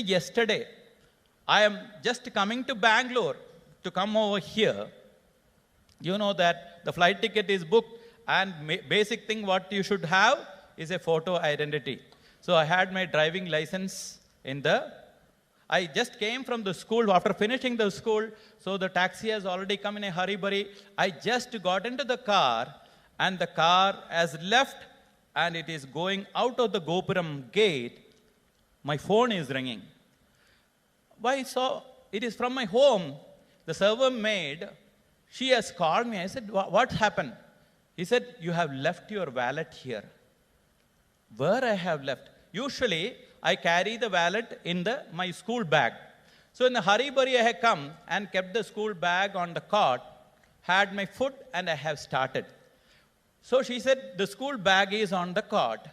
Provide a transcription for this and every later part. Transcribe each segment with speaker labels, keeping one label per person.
Speaker 1: yesterday, I am just coming to Bangalore to come over here. You know that the flight ticket is booked, and basic thing what you should have is a photo identity. So I had my driving license I just came from the school after finishing the school, so the taxi has already come in a hurry-burry. I just got into the car, and the car has left, and it is going out of the Gopuram gate. My phone is ringing. Why so? It is from my home. The server maid, she has called me. I said, what happened? He said, you have left your wallet here. Where I have left? Usually, I carry the wallet in my school bag. So in the hurry-burry, I have come and kept the school bag on the cot, had my food, and I have started. So she said, the school bag is on the cot.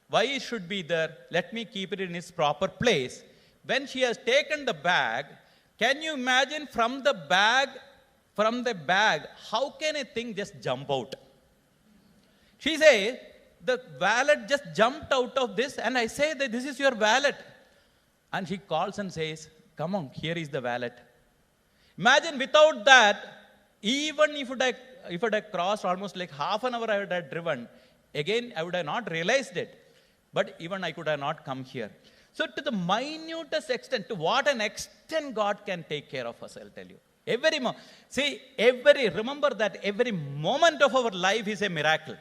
Speaker 1: Why it should be there? Let me keep it in its proper place. When she has taken the bag, can you imagine from the bag, how can a thing just jump out? She says, the wallet just jumped out of this, and I say that this is your wallet. And she calls and says, come on, here is the wallet. Imagine without that, even if it had crossed almost like half an hour I would have driven, again I would have not realized it. But even I could have not come here. So to the minutest extent, to what an extent God can take care of us, I'll tell you. Remember that every moment of our life is a miracle.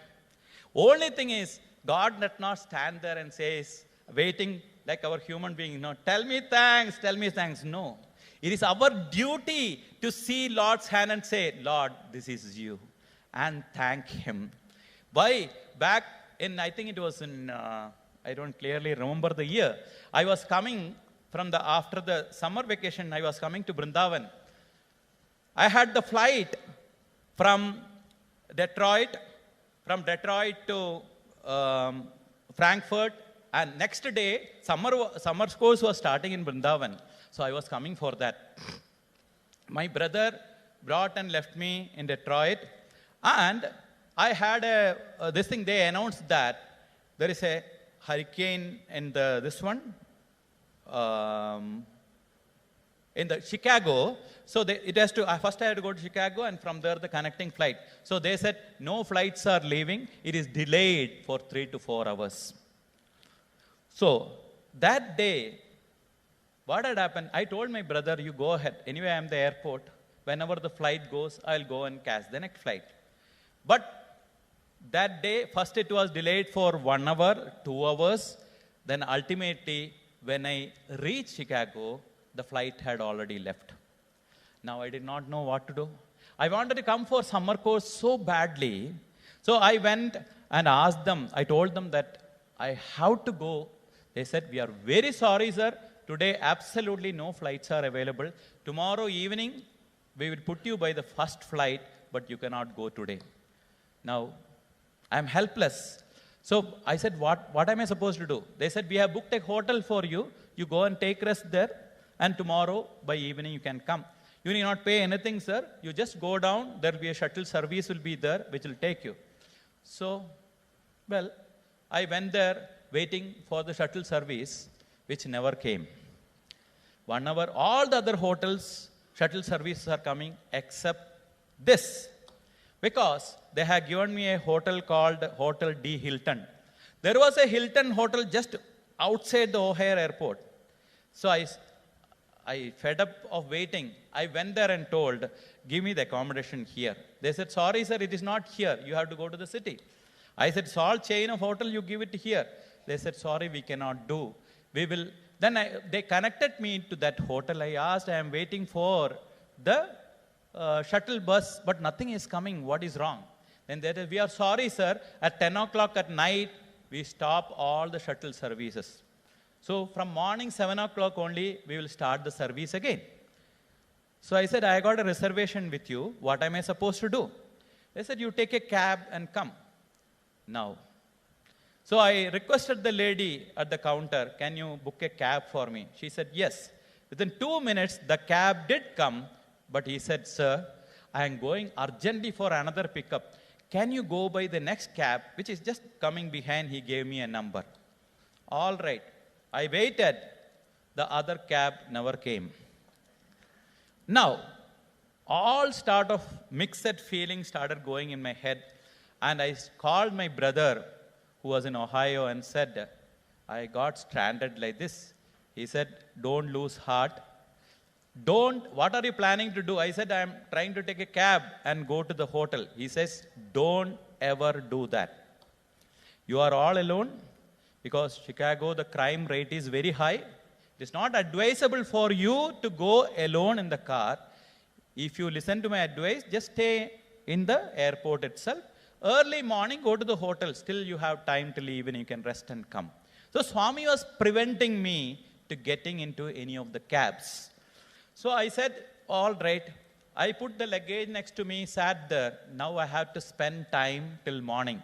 Speaker 1: Only thing is, God does not stand there and says, waiting like our human being, tell me thanks. No. It is our duty to see Lord's hand and say, Lord, this is you. And thank Him. Why? Back in, I think it was in, I don't clearly remember the year. I was coming after the summer vacation, I was coming to Vrindavan. I had the flight from Detroit to Frankfurt, and next day, summer course was starting in Vrindavan. So I was coming for that. My brother brought and left me in Detroit, and I had they announced that there is a hurricane in in the Chicago. So first I had to go to Chicago, and from there the connecting flight. So they said, no flights are leaving. It is delayed for 3 to 4 hours. So that day, what had happened? I told my brother, you go ahead. Anyway, I am at the airport. Whenever the flight goes, I'll go and catch the next flight. But that day, first it was delayed for 1 hour, 2 hours. Then ultimately, when I reached Chicago, the flight had already left. Now I did not know what to do. I wanted to come for summer course so badly. So I went and asked them. I told them that I have to go. They said, we are very sorry, sir. Today, absolutely no flights are available. Tomorrow evening, we will put you by the first flight, but you cannot go today. Now, I'm helpless. So I said, what am I supposed to do? They said, we have booked a hotel for you. You go and take rest there. And tomorrow, by evening, you can come. You need not pay anything, sir. You just go down. There will be a shuttle service will be there, which will take you. So, well, I went there waiting for the shuttle service, which never came. 1 hour, all the other hotels, shuttle services are coming except this. Because they had given me a hotel called Hotel D. Hilton. There was a Hilton hotel just outside the O'Hare airport. So I fed up of waiting. I went there and told, give me the accommodation here. They said, sorry, sir, it is not here. You have to go to the city. I said, small chain of hotel, you give it here. They said, sorry, we cannot do. They connected me to that hotel. I asked, I am waiting for the shuttle bus, but nothing is coming. What is wrong? Then they said, we are sorry, sir. At 10 o'clock at night, we stop all the shuttle services. So from morning 7 o'clock only, we will start the service again. So I said, I got a reservation with you. What am I supposed to do? They said, you take a cab and come. Now. So I requested the lady at the counter, can you book a cab for me? She said, yes. Within 2 minutes, the cab did come, but he said, sir, I am going urgently for another pickup. Can you go by the next cab, which is just coming behind? He gave me a number. All right. I waited. The other cab never came. Now, all sort of mixed feelings started going in my head, and I called my brother who was in Ohio and said, I got stranded like this. He said, don't lose heart. What are you planning to do? I said, I'm trying to take a cab and go to the hotel. He says, don't ever do that. You are all alone because Chicago, the crime rate is very high. It is not advisable for you to go alone in the car. If you listen to my advice, just stay in the airport itself. Early morning, go to the hotel. Still you have time till evening, you can rest and come. So Swami was preventing me to getting into any of the cabs. So I said, all right. I put the luggage next to me, sat there. Now I have to spend time till morning.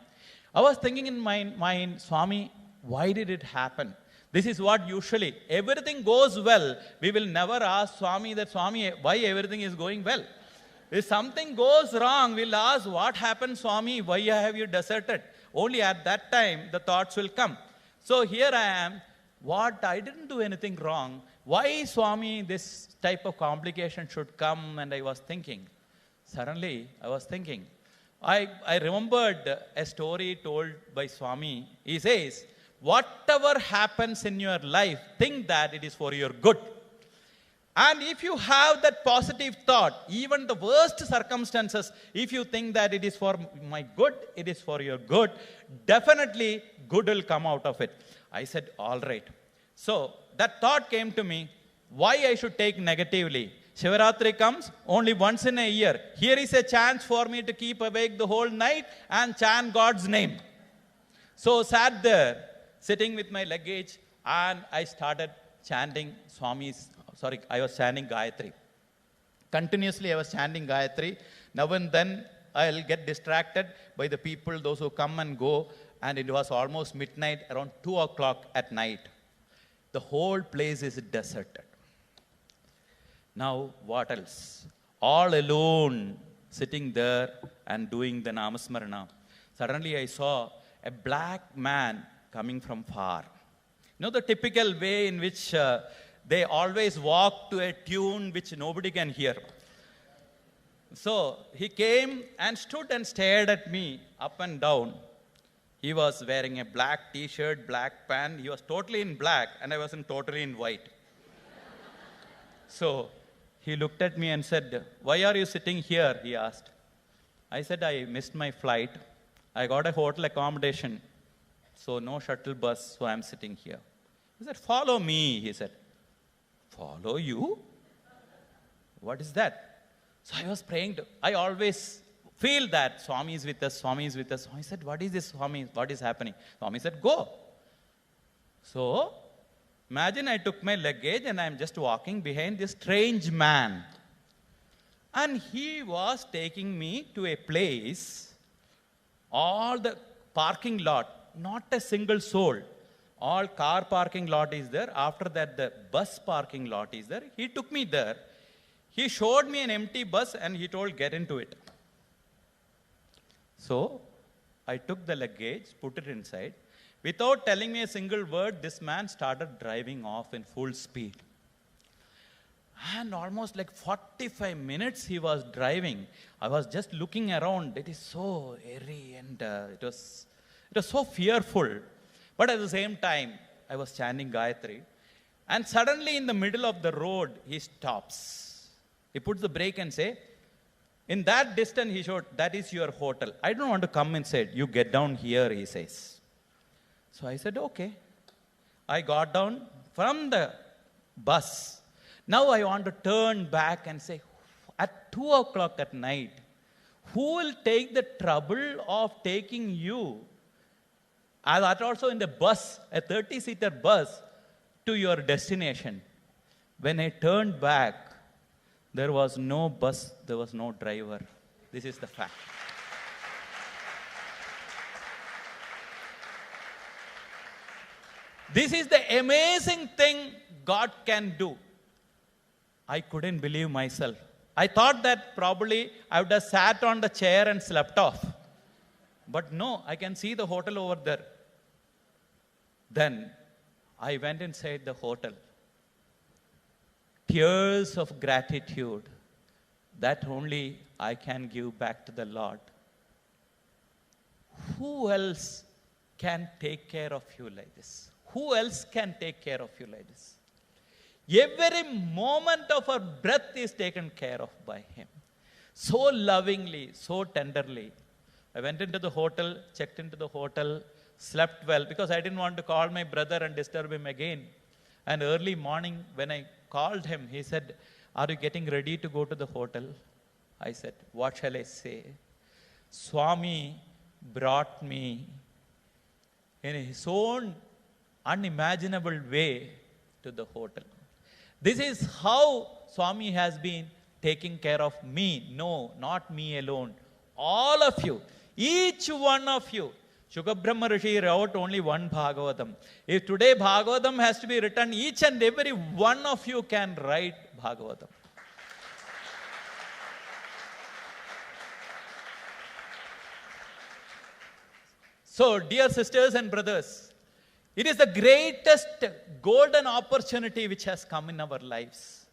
Speaker 1: I was thinking in my mind, Swami, why did it happen? This is what usually, everything goes well. We will never ask Swami that, Swami, why everything is going well? If something goes wrong, we'll ask, what happened, Swami? Why have you deserted? Only at that time, the thoughts will come. So here I am. What? I didn't do anything wrong. Why, Swami, this type of complication should come? And I was thinking. Suddenly, I was thinking. I remembered a story told by Swami. He says, whatever happens in your life, think that it is for your good. And if you have that positive thought, even the worst circumstances, if you think that it is for my good, it is for your good, definitely good will come out of it. I said, all right. So that thought came to me, why I should take negatively. Shivaratri comes only once in a year. Here is a chance for me to keep awake the whole night and chant God's name. So sat there, sitting with my luggage, and I started chanting I was chanting Gayatri. Continuously I was chanting Gayatri. Now and then I'll get distracted by the people, those who come and go, and it was almost midnight, around 2 o'clock at night. The whole place is deserted. Now what else? All alone, sitting there and doing the Namasmarana. Suddenly I saw a black man coming from far. You know the typical way in which they always walk to a tune which nobody can hear. So he came and stood and stared at me up and down. He was wearing a black t-shirt, black pant. He was totally in black and I was totally in white. So he looked at me and said, why are you sitting here? He asked. I said, I missed my flight. I got a hotel accommodation. So no shuttle bus, so I'm sitting here. He said, follow me, he said. Follow you? What is that? So I was praying. I always feel that Swami is with us, Swami is with us. Swami said, what is this, Swami? What is happening? Swami said, go. So, imagine I took my luggage and I'm just walking behind this strange man. And he was taking me to a place, all the parking lot, not a single soul. All car parking lot is there. After that, the bus parking lot is there. He took me there. He showed me an empty bus and he told, get into it. So, I took the luggage, put it inside. Without telling me a single word, this man started driving off in full speed. And almost like 45 minutes he was driving. I was just looking around. It is so airy and it was so fearful. But at the same time, I was chanting Gayatri. And suddenly in the middle of the road, he stops. He puts the brake and say, in that distance he showed, that is your hotel. I don't want to come inside. You get down here, he says. So I said, okay. I got down from the bus. Now I want to turn back and say, at 2 o'clock at night, who will take the trouble of taking you, and that also in the bus, a 30-seater bus, to your destination? When I turned back, there was no bus, there was no driver. This is the fact. This is the amazing thing God can do. I couldn't believe myself. I thought that probably I would have sat on the chair and slept off. But no, I can see the hotel over there. Then I went inside the hotel. tears of gratitude that only I can give back to the Lord. Who else can take care of you like this? Who else can take care of you like this? Every moment of our breath is taken care of by Him. So lovingly, so tenderly. I went into the hotel, checked into the hotel, slept well because I didn't want to call my brother and disturb him again. And early morning when I called him, he said, "Are you getting ready to go to the hotel?" I said, "What shall I say?" Swami brought me in his own unimaginable way to the hotel. This is how Swami has been taking care of me. No, not me alone. All of you, each one of you. Shukabrahma Rishi wrote only one Bhagavatam. If today Bhagavatam has to be written, each and every one of you can write Bhagavatam. So, dear sisters and brothers, it is the greatest golden opportunity which has come in our lives.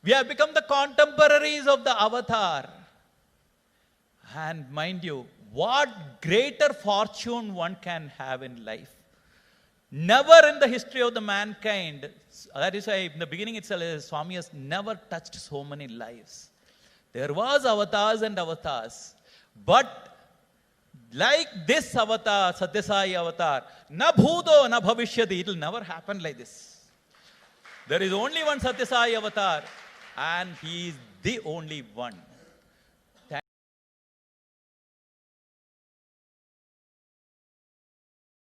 Speaker 1: We have become the contemporaries of the avatar. And mind you, what greater fortune one can have in life. Never in the history of the mankind, that is why in the beginning itself, Swami has never touched so many lives. There was avatars and avatars, but like this avatar, Satya Sai avatar, na bhuto na bhavishyati, it will never happen like this. There is only one Satya Sai avatar, and he is the only one.